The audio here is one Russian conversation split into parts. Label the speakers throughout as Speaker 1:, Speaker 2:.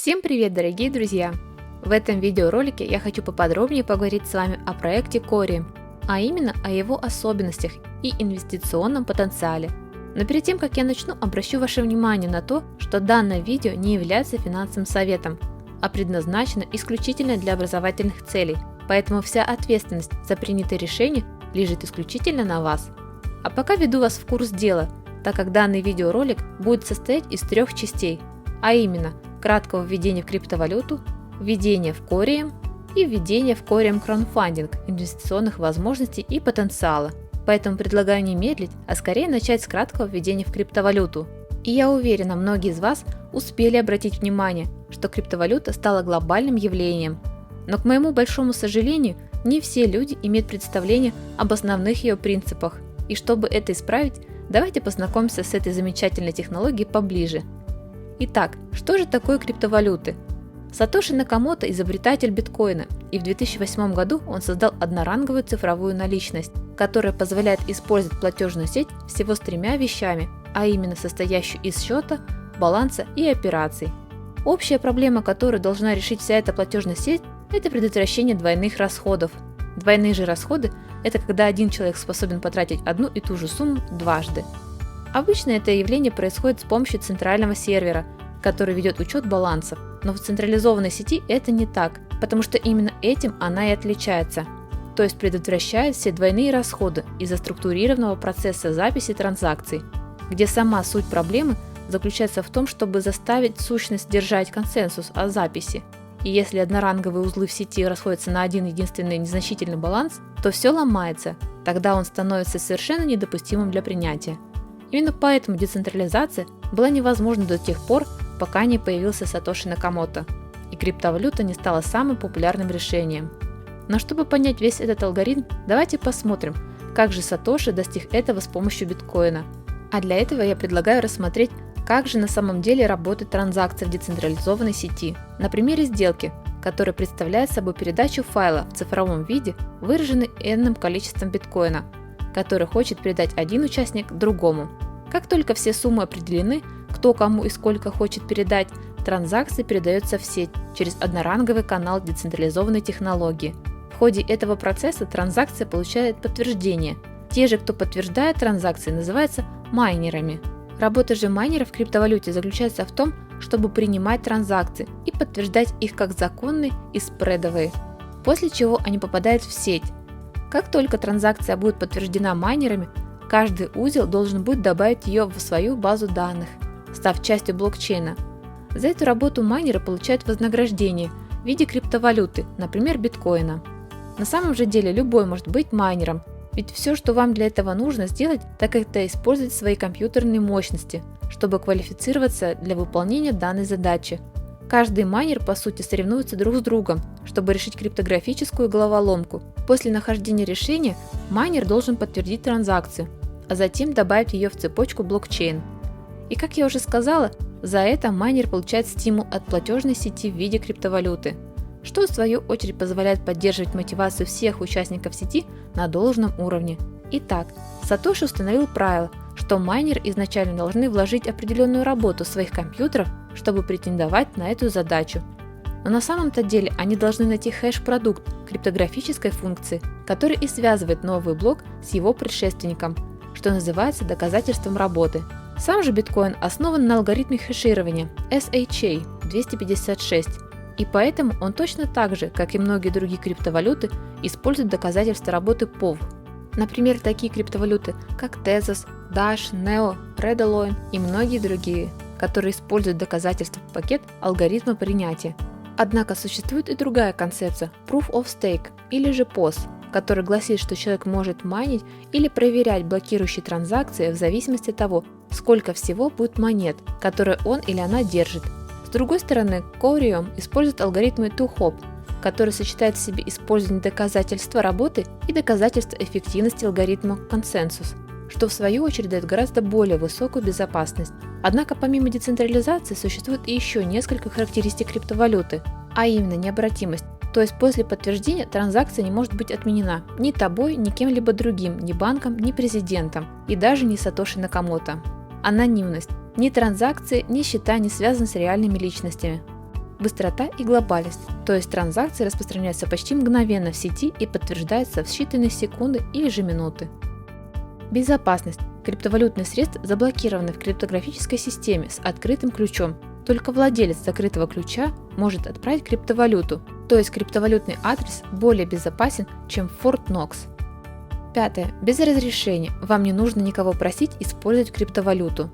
Speaker 1: Всем привет, дорогие друзья! В этом видеоролике я хочу поподробнее поговорить с вами о проекте Corium, а именно о его особенностях и инвестиционном потенциале. Но перед тем, как я начну, обращу ваше внимание на то, что данное видео не является финансовым советом, а предназначено исключительно для образовательных целей, поэтому вся ответственность за принятые решения лежит исключительно на вас. А пока веду вас в курс дела, так как данный видеоролик будет состоять из 3 частей, а именно краткого введения в криптовалюту, введения в Corium и введения в Corium краудфандинг, инвестиционных возможностей и потенциала. Поэтому предлагаю не медлить, а скорее начать с краткого введения в криптовалюту. И я уверена, многие из вас успели обратить внимание, что криптовалюта стала глобальным явлением. Но, к моему большому сожалению, не все люди имеют представление об основных ее принципах. И чтобы это исправить, давайте познакомимся с этой замечательной технологией поближе. Итак, что же такое криптовалюты? Сатоши Накамото – изобретатель биткоина, и в 2008 году он создал одноранговую цифровую наличность, которая позволяет использовать платежную сеть всего с 3 вещами, а именно состоящую из счета, баланса и операций. Общая проблема, которую должна решить вся эта платежная сеть – это предотвращение двойных расходов. Двойные же расходы – это когда один человек способен потратить одну и ту же сумму дважды. Обычно это явление происходит с помощью центрального сервера, который ведет учет балансов, но в централизованной сети это не так, потому что именно этим она и отличается, то есть предотвращает все двойные расходы из-за структурированного процесса записи транзакций, где сама суть проблемы заключается в том, чтобы заставить сущность держать консенсус о записи. И если одноранговые узлы в сети расходятся на один единственный незначительный баланс, то все ломается, тогда он становится совершенно недопустимым для принятия. Именно поэтому децентрализация была невозможна до тех пор, пока не появился Сатоши Накамото, и криптовалюта не стала самым популярным решением. Но чтобы понять весь этот алгоритм, давайте посмотрим, как же Сатоши достиг этого с помощью биткоина. А для этого я предлагаю рассмотреть, как же на самом деле работает транзакция в децентрализованной сети, на примере сделки, которая представляет собой передачу файла в цифровом виде, выраженный n-ным количеством биткоина, который хочет передать один участник другому. Как только все суммы определены, кто кому и сколько хочет передать, транзакция передается в сеть через одноранговый канал децентрализованной технологии. В ходе этого процесса транзакция получает подтверждение. Те же, кто подтверждает транзакции, называются майнерами. Работа же майнеров в криптовалюте заключается в том, чтобы принимать транзакции и подтверждать их как законные и спредовые, после чего они попадают в сеть. Как только транзакция будет подтверждена майнерами, каждый узел должен будет добавить ее в свою базу данных, став частью блокчейна. За эту работу майнеры получают вознаграждение в виде криптовалюты, например, биткоина. На самом же деле любой может быть майнером, ведь все, что вам для этого нужно сделать, так это использовать свои компьютерные мощности, чтобы квалифицироваться для выполнения данной задачи. Каждый майнер по сути соревнуется друг с другом, чтобы решить криптографическую головоломку. После нахождения решения майнер должен подтвердить транзакцию, а затем добавить ее в цепочку блокчейн. И как я уже сказала, за это майнер получает стимул от платежной сети в виде криптовалюты, что в свою очередь позволяет поддерживать мотивацию всех участников сети на должном уровне. Итак, Сатоши установил правило, что майнеры изначально должны вложить определенную работу своих компьютеров, чтобы претендовать на эту задачу. Но на самом-то деле они должны найти хэш-продукт криптографической функции, который и связывает новый блок с его предшественником, что называется доказательством работы. Сам же биткоин основан на алгоритме хеширования SHA-256, и поэтому он точно так же, как и многие другие криптовалюты, использует доказательства работы POW. Например, такие криптовалюты, как Tezos, Dash, Neo, Redoloin и многие другие, которые используют доказательства в пакет алгоритма принятия. Однако существует и другая концепция – Proof of Stake или же POS, который гласит, что человек может майнить или проверять блокирующие транзакции в зависимости от того, сколько всего будет монет, которые он или она держит. С другой стороны, Corium использует алгоритмы Two-Hop, который сочетает в себе использование доказательства работы и доказательства эффективности алгоритма консенсус, что в свою очередь дает гораздо более высокую безопасность. Однако помимо децентрализации существует и еще несколько характеристик криптовалюты, а именно необратимость, то есть после подтверждения транзакция не может быть отменена ни тобой, ни кем-либо другим, ни банком, ни президентом и даже не Сатоши Накамото. Анонимность. Ни транзакции, ни счета не связаны с реальными личностями. Быстрота и глобальность, то есть транзакции распространяются почти мгновенно в сети и подтверждаются в считанные секунды или же минуты. Безопасность. Криптовалютные средства заблокированы в криптографической системе с открытым ключом. Только владелец закрытого ключа может отправить криптовалюту, то есть криптовалютный адрес более безопасен, чем Форт Нокс. Пятое. Без разрешения. Вам не нужно никого просить использовать криптовалюту.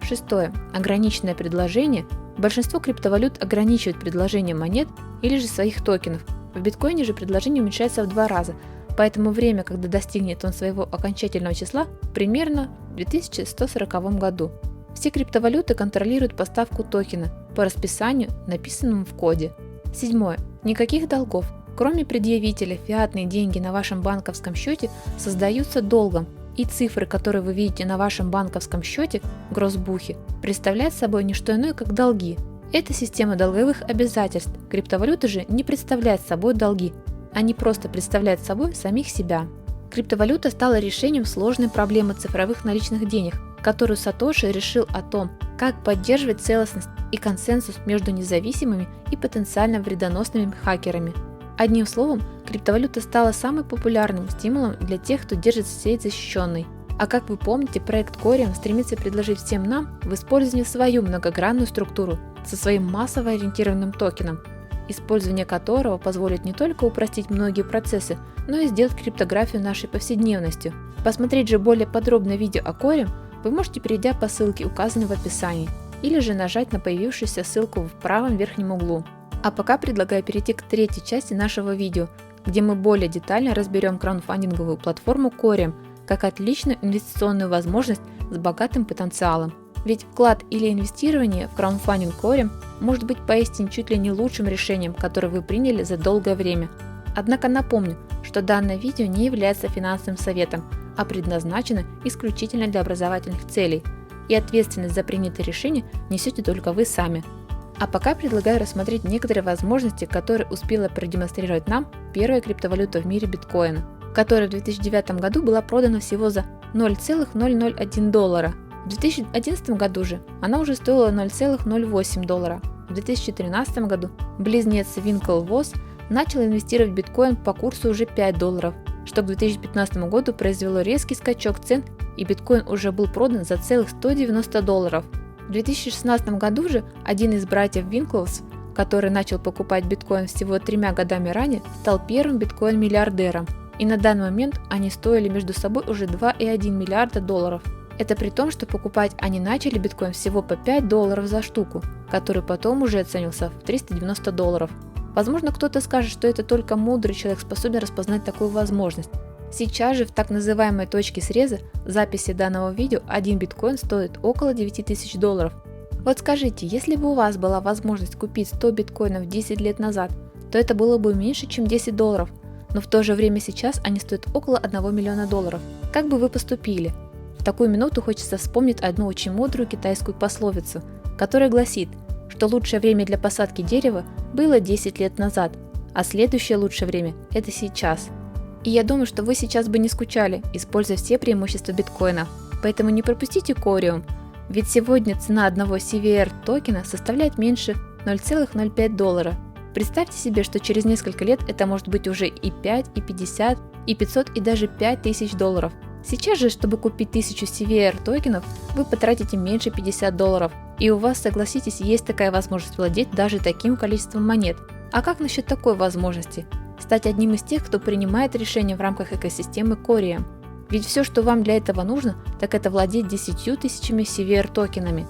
Speaker 1: Шестое. Ограниченное предложение. Большинство криптовалют ограничивают предложение монет или же своих токенов. В биткоине же предложение уменьшается в 2 раза, поэтому время, когда достигнет он своего окончательного числа, примерно в 2140 году. Все криптовалюты контролируют поставку токена по расписанию, написанному в коде. Седьмое. Никаких долгов. Кроме предъявителя, фиатные деньги на вашем банковском счете создаются долгом, и цифры, которые вы видите на вашем банковском счете, гроссбухе, представляют собой не что иное, как долги. Это система долговых обязательств. Криптовалюта же не представляет собой долги. Они просто представляют собой самих себя. Криптовалюта стала решением сложной проблемы цифровых наличных денег, которую Сатоши решил о том, как поддерживать целостность и консенсус между независимыми и потенциально вредоносными хакерами. Одним словом, криптовалюта стала самым популярным стимулом для тех, кто держит сеть защищенной. А как вы помните, проект Corium стремится предложить всем нам в использовании свою многогранную структуру со своим массово ориентированным токеном, использование которого позволит не только упростить многие процессы, но и сделать криптографию нашей повседневностью. Посмотреть же более подробное видео о Corium вы можете, перейдя по ссылке, указанной в описании, или же нажать на появившуюся ссылку в правом верхнем углу. А пока предлагаю перейти к третьей части нашего видео, где мы более детально разберем краундфандинговую платформу Corium как отличную инвестиционную возможность с богатым потенциалом. Ведь вклад или инвестирование в краундфандинг Corium может быть поистине чуть ли не лучшим решением, которое вы приняли за долгое время. Однако напомню, что данное видео не является финансовым советом, а предназначено исключительно для образовательных целей, и ответственность за принятое решение несете только вы сами. А пока предлагаю рассмотреть некоторые возможности, которые успела продемонстрировать нам первая криптовалюта в мире биткоин, которая в 2009 году была продана всего за $0,001. В 2011 году же она уже стоила $0,08. В 2013 году близнец Winklevoss начал инвестировать в биткоин по курсу уже $5, что к 2015 году произвело резкий скачок цен, и биткоин уже был продан за целых $190. В 2016 году же один из братьев Winklevoss, который начал покупать биткоин всего 3 годами ранее, стал первым биткоин-миллиардером, и на данный момент они стоили между собой уже $2,1 миллиарда. Это при том, что покупать они начали биткоин всего по $5 за штуку, который потом уже оценился в $390. Возможно, кто-то скажет, что это только мудрый человек способен распознать такую возможность. Сейчас же в так называемой точке среза записи данного видео один биткоин стоит около $9000. Вот скажите, если бы у вас была возможность купить 100 биткоинов 10 лет назад, то это было бы меньше, чем $10, но в то же время сейчас они стоят около $1 миллиона. Как бы вы поступили? В такую минуту хочется вспомнить одну очень мудрую китайскую пословицу, которая гласит, что лучшее время для посадки дерева было 10 лет назад, а следующее лучшее время – это сейчас. И я думаю, что вы сейчас бы не скучали, используя все преимущества биткоина. Поэтому не пропустите Corium, ведь сегодня цена одного CVR токена составляет меньше $0,05. Представьте себе, что через несколько лет это может быть уже и 5, и 50, и 500, и даже $5000. Сейчас же, чтобы купить 1000 CVR токенов, вы потратите меньше $50. И у вас, согласитесь, есть такая возможность владеть даже таким количеством монет. А как насчет такой возможности? Стать одним из тех, кто принимает решения в рамках экосистемы Corium. Ведь все, что вам для этого нужно, так это владеть 10 000 CVR токенами,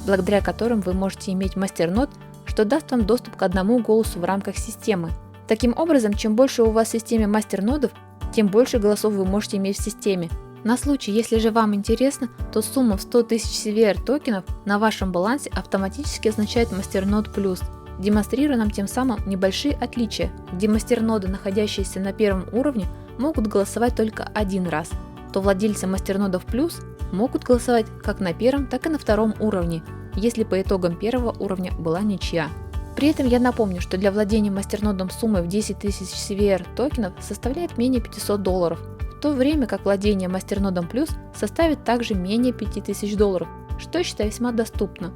Speaker 1: благодаря которым вы можете иметь мастернод, что даст вам доступ к одному голосу в рамках системы. Таким образом, чем больше у вас в системе мастернодов, тем больше голосов вы можете иметь в системе. На случай, если же вам интересно, то сумма в 100 000 CVR токенов на вашем балансе автоматически означает мастернод плюс, демонстрируя нам тем самым небольшие отличия, где мастерноды, находящиеся на первом уровне, могут голосовать только один раз, то владельцы мастернодов плюс могут голосовать как на первом, так и на втором уровне, если по итогам первого уровня была ничья. При этом я напомню, что для владения мастернодом суммой в 10 000 CVR токенов составляет менее $500, в то время как владение мастернодом плюс составит также менее $5000, что я считаю весьма доступно.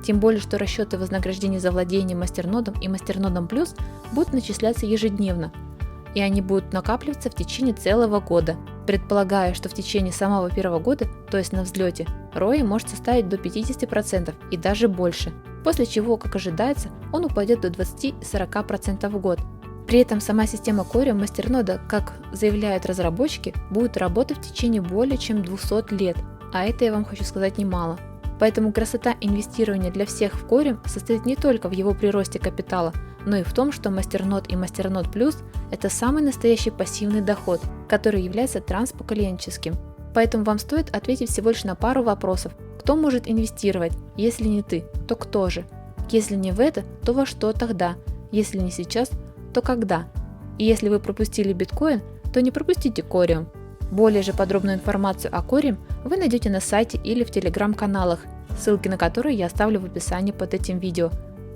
Speaker 1: Тем более, что расчеты вознаграждений за владение мастернодом и мастернодом плюс будут начисляться ежедневно, и они будут накапливаться в течение целого года. Предполагаю, что в течение самого первого года, то есть на взлете, ROI может составить до 50% и даже больше, после чего, как ожидается, он упадет до 20-40% в год. При этом сама система Corium мастернода, как заявляют разработчики, будет работать в течение более чем 200 лет, а это, я вам хочу сказать, немало. Поэтому красота инвестирования для всех в Corium состоит не только в его приросте капитала, но и в том, что мастернод и мастернод плюс – это самый настоящий пассивный доход, который является транспоколенческим. Поэтому вам стоит ответить всего лишь на пару вопросов. Кто может инвестировать? Если не ты, то кто же? Если не в это, то во что тогда? Если не сейчас, то когда? И если вы пропустили биткоин, то не пропустите Corium. Более же подробную информацию о Corium вы найдете на сайте или в телеграм-каналах, ссылки на которые я оставлю в описании под этим видео.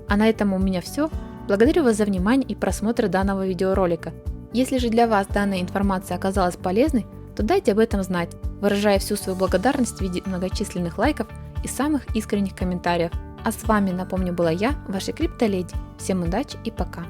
Speaker 1: А на этом у меня все. Благодарю вас за внимание и просмотр данного видеоролика. Если же для вас данная информация оказалась полезной, то дайте об этом знать, выражая всю свою благодарность в виде многочисленных лайков и самых искренних комментариев. А с вами, напомню, была я, ваша криптоледи. Всем удачи и пока!